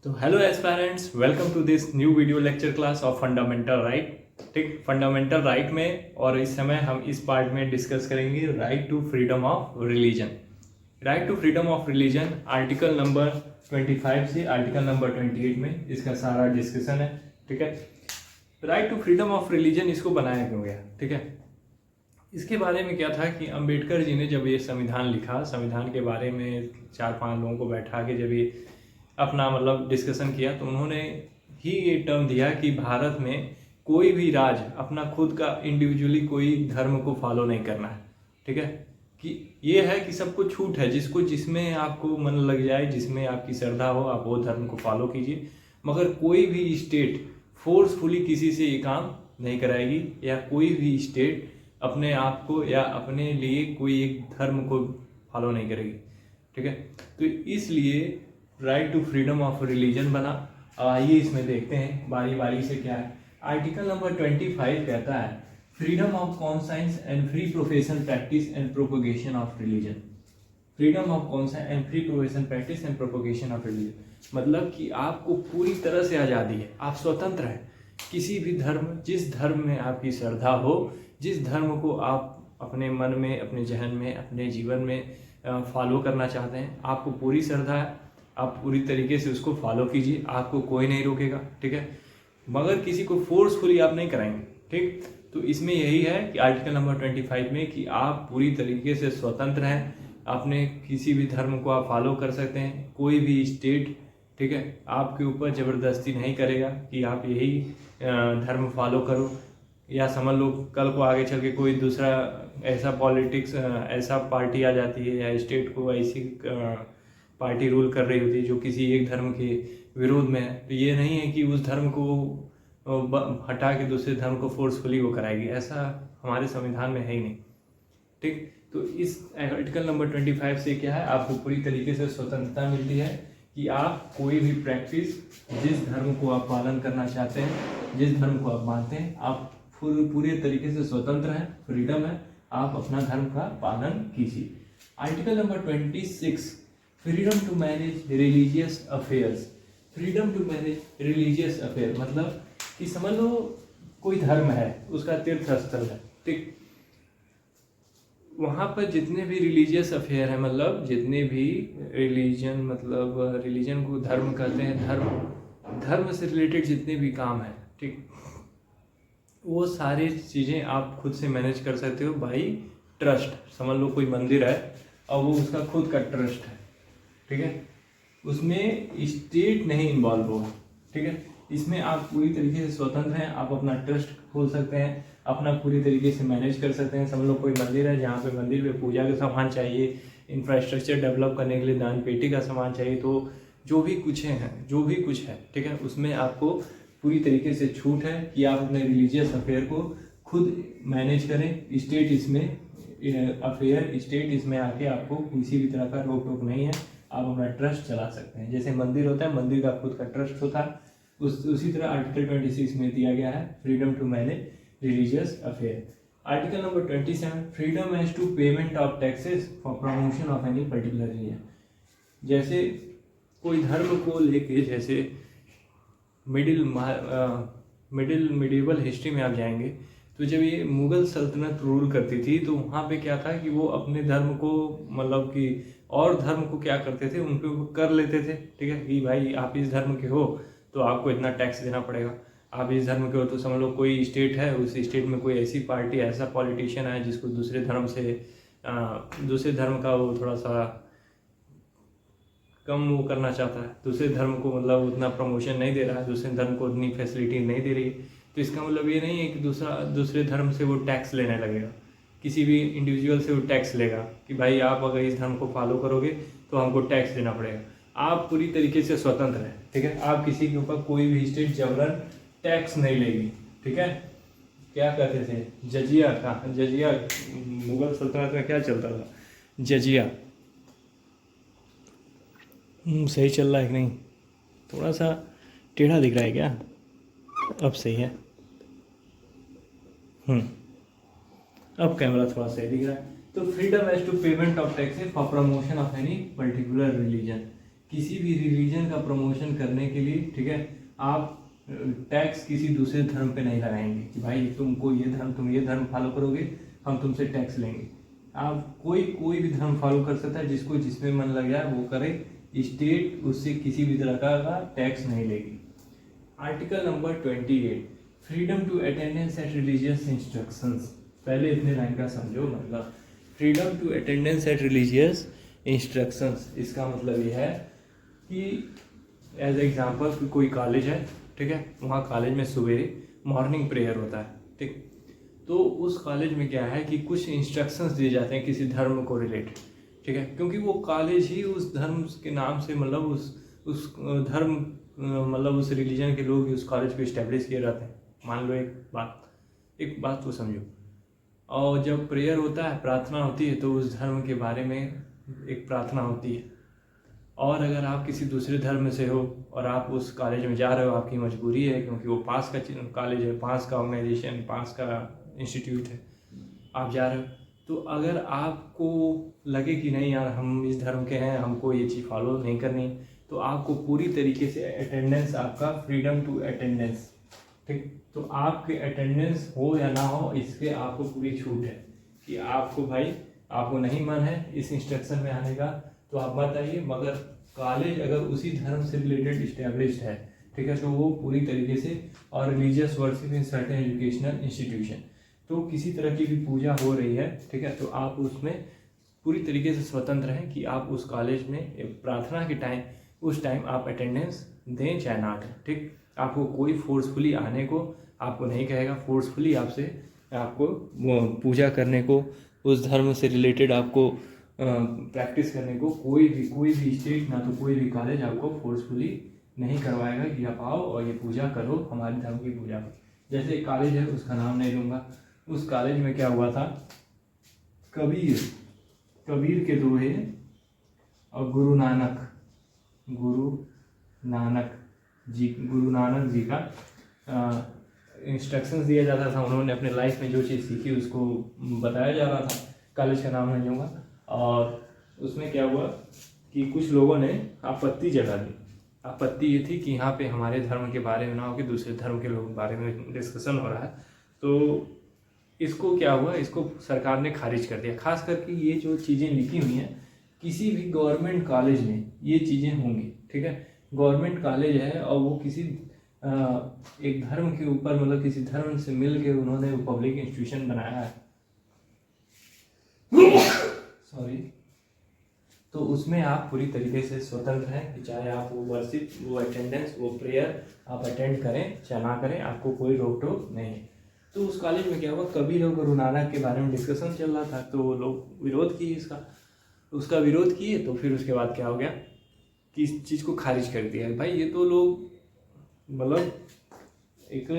तो hello aspirants, welcome to this new video lecture class of fundamental right. ठीक, fundamental right में और इस समय हम इस पार्ट में डिस्कस करेंगे right to freedom of religion. Right to freedom of religion article number 25 से आर्टिकल नंबर 28 में इसका सारा डिस्कशन है। ठीक है, right to freedom of religion इसको बनाया क्यों गया? ठीक है, इसके बारे में क्या था कि अंबेडकर जी ने जब ये संविधान लिखा, संविधान के बारे में 4-5 लोगों को बैठा के जब ये अपना डिस्कशन किया, तो उन्होंने ही ये टर्म दिया कि भारत में कोई भी राज्य अपना खुद का इंडिविजुअली कोई धर्म को फॉलो नहीं करना है। ठीक है, कि ये है कि सबको छूट है, जिसको जिसमें आपको मन लग जाए, जिसमें आपकी श्रद्धा हो, आप वो धर्म को फॉलो कीजिए, मगर कोई भी स्टेट फोर्सफुली किसी से ये काम नहीं कराएगी, या कोई भी स्टेट अपने आप को या अपने लिए कोई एक धर्म को फॉलो नहीं करेगी। ठीक है, तो इसलिए right to freedom of religion बना। आइए इसमें देखते हैं बारी बारी से क्या है। आर्टिकल नंबर 25 कहता है freedom of conscience and free profession practice and propagation of religion. Freedom of conscience and free profession practice and propagation of religion मतलब कि आपको पूरी तरह से आज़ादी है, आप स्वतंत्र हैं। किसी भी धर्म, जिस धर्म में आपकी श्रद्धा हो, जिस धर्म को आप अपने मन में, अपने जहन में, अपने जीवन में फॉलो करना चाहते हैं, आपको पूरी श्रद्धा है, आप पूरी तरीके से उसको फॉलो कीजिए, आपको कोई नहीं रोकेगा। ठीक है, मगर किसी को फोर्सफुली आप नहीं कराएंगे। ठीक, तो इसमें यही है कि आर्टिकल नंबर 25 में कि आप पूरी तरीके से स्वतंत्र हैं, अपने किसी भी धर्म को आप फॉलो कर सकते हैं। कोई भी स्टेट, ठीक है, आपके ऊपर ज़बरदस्ती नहीं करेगा कि आप यही धर्म फॉलो करो, या समझ लो कल को आगे चल के कोई दूसरा ऐसा पॉलिटिक्स, ऐसा पार्टी आ जाती है या स्टेट को ऐसी पार्टी रूल कर रही होती है जो किसी एक धर्म के विरोध में है, तो ये नहीं है कि उस धर्म को हटा के दूसरे धर्म को फोर्सफुली वो कराएगी। ऐसा हमारे संविधान में है ही नहीं। ठीक, तो इस आर्टिकल नंबर 25 से क्या है, आपको पूरी तरीके से स्वतंत्रता मिलती है कि आप कोई भी प्रैक्टिस, जिस धर्म को आप पालन करना चाहते हैं, जिस धर्म को आप मानते हैं, आप पूरे तरीके से स्वतंत्र हैं, फ्रीडम है, आप अपना धर्म का पालन कीजिए। Article number 26 freedom to manage religious affairs. Freedom to manage religious affair मतलब कि समझ लो कोई धर्म है, उसका तीर्थ स्थल है। ठीक, वहाँ पर जितने भी रिलीजियस अफेयर हैं, मतलब जितने भी रिलीजन, मतलब रिलीजन को धर्म कहते हैं, धर्म से रिलेटेड जितने भी काम हैं, ठीक, वो सारी चीज़ें आप खुद से मैनेज कर सकते हो बाई ट्रस्ट। समझ लो कोई मंदिर है और वो उसका खुद का ट्रस्ट है। ठीक है, उसमें स्टेट नहीं इन्वॉल्व होगा। ठीक है, इसमें आप पूरी तरीके से स्वतंत्र हैं, आप अपना ट्रस्ट खोल सकते हैं, अपना पूरी तरीके से मैनेज कर सकते हैं। समझ लो कोई मंदिर है जहाँ पे मंदिर में पूजा का सामान चाहिए, इंफ्रास्ट्रक्चर डेवलप करने के लिए दान पेटी का सामान चाहिए, तो जो भी कुछ है, ठीक है, उसमें आपको पूरी तरीके से छूट है कि आप अपने रिलीजियस अफेयर को खुद मैनेज करें। स्टेट इसमें आके आपको किसी भी तरह का रोक टोक नहीं है, आप अपना ट्रस्ट चला सकते हैं। जैसे मंदिर होता है, मंदिर का खुद का ट्रस्ट होता है, उसी तरह आर्टिकल 26 में दिया गया है freedom to manage religious affair. Article number 27 freedom as to payment of taxes for promotion of any particular religion. जैसे कोई धर्म को लेके, जैसे मिडिवल हिस्ट्री में आप जाएंगे तो जब ये मुगल सल्तनत रूल करती थी, तो वहाँ पे क्या था कि वो अपने धर्म को, मतलब कि और धर्म को क्या करते थे, उन पे कर लेते थे। ठीक है, कि भाई आप इस धर्म के हो तो आपको इतना टैक्स देना पड़ेगा, आप इस धर्म के हो तो समझ लो कोई स्टेट है, उस स्टेट में कोई ऐसी पार्टी, ऐसा पॉलिटिशियन है जिसको दूसरे धर्म का वो थोड़ा सा कम वो करना चाहता है, दूसरे धर्म को मतलब उतना प्रमोशन नहीं दे रहा है, दूसरे धर्म को उतनी फैसिलिटी नहीं दे रही है, तो इसका मतलब ये नहीं है कि दूसरे धर्म से वो टैक्स लेने लगेगा, किसी भी इंडिविजुअल से वो टैक्स लेगा कि भाई आप अगर इस धर्म को फॉलो करोगे तो हमको टैक्स देना पड़ेगा। आप पूरी तरीके से स्वतंत्र हैं। ठीक है, आप किसी के ऊपर कोई भी स्टेट जबरन टैक्स नहीं लेगी। ठीक है, क्या कहते थे, जजिया मुगल सल्तनत में क्या चलता था, जजिया। सही चल रहा है कि नहीं? थोड़ा सा टेढ़ा दिख रहा है क्या? अब सही है। अब कैमरा थोड़ा सही दिख रहा है। तो freedom as to payment of taxes for promotion of any particular religion, किसी भी रिलीजन का प्रमोशन करने के लिए, ठीक है, आप टैक्स किसी दूसरे धर्म पे नहीं लगाएंगे कि भाई तुमको ये धर्म, तुम ये धर्म फॉलो करोगे हम तुमसे टैक्स लेंगे। आप कोई भी धर्म फॉलो कर सकता है, जिसको जिसमें मन लग जाए वो करे, स्टेट उससे किसी भी तरह का टैक्स नहीं लेगी। Article number 28, freedom to attendance at religious instructions. पहले इतने लाइन का समझो, मतलब freedom to attendance at religious instructions, इसका मतलब ये है कि एज एग्जाम्पल कोई कॉलेज है, ठीक है, वहाँ कॉलेज में सवेरे मॉर्निंग प्रेयर होता है, ठीक, तो उस कॉलेज में क्या है कि कुछ इंस्ट्रक्शंस दिए जाते हैं किसी धर्म को रिलेटेड, ठीक है, क्योंकि वो कॉलेज ही उस धर्म के नाम से, मतलब उस धर्म, मतलब उस रिलीजन के लोग उस कॉलेज को इस्टेब्लिश किए रहते हैं। मान लो एक बात को समझो, और जब प्रेयर होता है, प्रार्थना होती है, तो उस धर्म के बारे में एक प्रार्थना होती है। और अगर आप किसी दूसरे धर्म से हो और आप उस कॉलेज में जा रहे हो, आपकी मजबूरी है क्योंकि वो पास का कॉलेज है, पास का ऑर्गेनाइजेशन, पास का इंस्टीट्यूट है, आप जा रहे हो, तो अगर आपको लगे कि नहीं यार हम इस धर्म के हैं, हमको ये चीज़ फॉलो नहीं करनी, तो आपको पूरी तरीके से अटेंडेंस, आपका फ्रीडम टू अटेंडेंस, ठीक, तो आपके अटेंडेंस हो या ना हो, इसके आपको पूरी छूट है कि आपको भाई, आपको नहीं मन है इस इंस्ट्रक्शन में आने का तो आप मत आइए, मगर कॉलेज अगर उसी धर्म से रिलेटेड इस्टेब्लिश्ड है, ठीक है, तो वो पूरी तरीके से, और religious worship in certain educational institution, तो किसी तरह की भी पूजा हो रही है, ठीक है, तो आप उसमें पूरी तरीके से स्वतंत्र हैं कि आप उस कॉलेज में प्रार्थना के टाइम, उस टाइम आप अटेंडेंस दें चाहे ना दें, ठीक, आपको कोई फोर्सफुली आने को आपको नहीं कहेगा, फोर्सफुली आपको पूजा करने को, उस धर्म से रिलेटेड आपको प्रैक्टिस करने को कोई भी स्टेट, ना तो कोई भी कॉलेज आपको फोर्सफुली नहीं करवाएगा कि आप आओ और ये पूजा करो, हमारे धर्म की पूजा करो। जैसे एक कॉलेज है, उसका नाम नहीं लूँगा, उस कॉलेज में क्या हुआ था, कबीर के दोहे और गुरु नानक जी का इंस्ट्रक्शंस दिया जाता था। उन्होंने अपने लाइफ में जो चीज़ सीखी उसको बताया जा रहा था, कॉलेज का नाम नहीं लूँगा। और उसमें क्या हुआ कि कुछ लोगों ने आपत्ति जता दी। आपत्ति ये थी कि यहाँ पे हमारे धर्म के बारे में ना हो कि दूसरे धर्म के लोगों के बारे में डिस्कशन हो रहा है, तो इसको क्या हुआ, इसको सरकार ने खारिज कर दिया। खास करके ये जो चीज़ें लिखी हुई हैं, किसी भी गवर्नमेंट कॉलेज में ये चीज़ें होंगी, ठीक है, गवर्नमेंट कॉलेज है और वो किसी एक धर्म के ऊपर, मतलब किसी धर्म से मिल के उन्होंने पब्लिक इंस्टीट्यूशन बनाया है, सॉरी, तो उसमें आप पूरी तरीके से स्वतंत्र हैं कि चाहे आप वो वर्शिप, वो अटेंडेंस, वो प्रेयर आप अटेंड करें चाहे ना करें, आपको कोई रोक टोक नहीं है। तो उस कॉलेज में क्या हुआ, कबीर और गुरु नानक के बारे में डिस्कशन चल रहा था, तो लोग विरोध किए उसका विरोध किए, तो फिर उसके बाद क्या हो गया कि इस चीज़ को खारिज कर दिया। भाई ये तो लोग, मतलब एक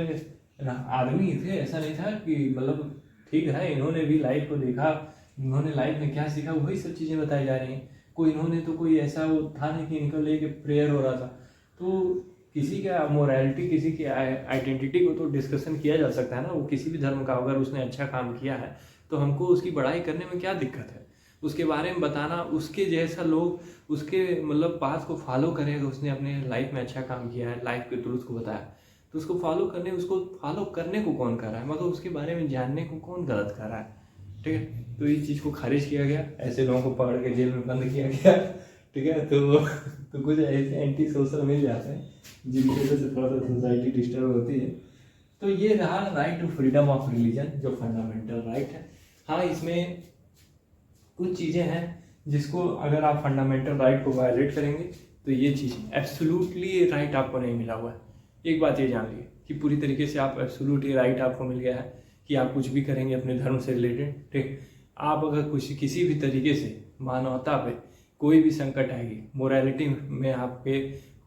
आदमी थे, ऐसा नहीं था कि, मतलब ठीक है, इन्होंने भी लाइफ को देखा, इन्होंने लाइफ में क्या सीखा वही सब चीज़ें बताई जा रही हैं। इन्होंने तो कोई ऐसा वो था नहीं कि इनको लेके प्रेयर हो रहा था। तो किसी का मोरालिटी, किसी की आइडेंटिटी को तो डिस्कशन किया जा सकता है ना, वो किसी भी धर्म का, अगर उसने अच्छा काम किया है तो हमको उसकी बड़ाई करने में क्या दिक्कत है, उसके बारे में बताना, उसके जैसा लोग उसके मतलब पाथ को फॉलो करें, उसने अपने लाइफ में अच्छा काम किया है, लाइफ के ट्रूथ को बताया, तो उसको फॉलो करने को कौन कर रहा है, मगर उसके बारे में जानने को कौन गलत कर रहा है, ठीक है। तो इस चीज़ को खारिज किया गया, ऐसे लोगों को पकड़ के जेल में बंद किया गया, ठीक है। तो कुछ ऐसे एंटी सोशल मिल जाते हैं जिनकी वजह से थोड़ा सा सोसाइटी डिस्टर्ब होती है। तो ये रहा right to freedom of religion, जो फंडामेंटल राइट है। हाँ, इसमें कुछ चीज़ें हैं जिसको अगर आप फंडामेंटल राइट को वायलेट करेंगे तो ये चीज़ एब्सोल्युटली राइट आपको नहीं मिला हुआ है। एक बात ये जान लीजिए कि पूरी तरीके से आप एब्सोल्युटली राइट आपको मिल गया है कि आप कुछ भी करेंगे अपने धर्म से रिलेटेड, ठीक। आप अगर किसी भी तरीके से मानवता पे कोई भी संकट आएगी, मोरालिटी में आपके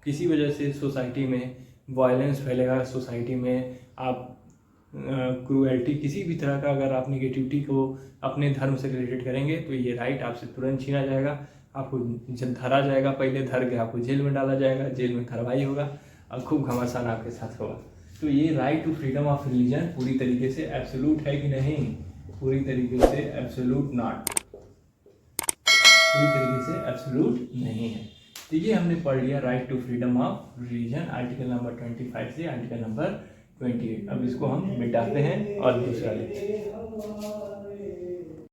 किसी वजह से सोसाइटी में वायलेंस फैलेगा, सोसाइटी में आप क्रूएल्टी, किसी भी तरह का अगर आप निगेटिविटी को अपने धर्म से रिलेटेड करेंगे तो ये राइट आपसे तुरंत छीना जाएगा, आपको धरा जाएगा, पहले धर के आपको जेल में डाला जाएगा, जेल में कार्रवाई होगा और खूब घमासान आपके साथ होगा। तो ये right to freedom of religion पूरी तरीके से एब्सोल्यूट है कि नहीं? पूरी तरीके से एब्सोल्यूट नॉट, पूरी तरीके से एब्सोल्यूट नहीं है। तो ये हमने पढ़ लिया right to freedom of religion, article number 25 से आर्टिकल नंबर 28। अब इसको हम मिटाते हैं और दूसरा लेते हैं।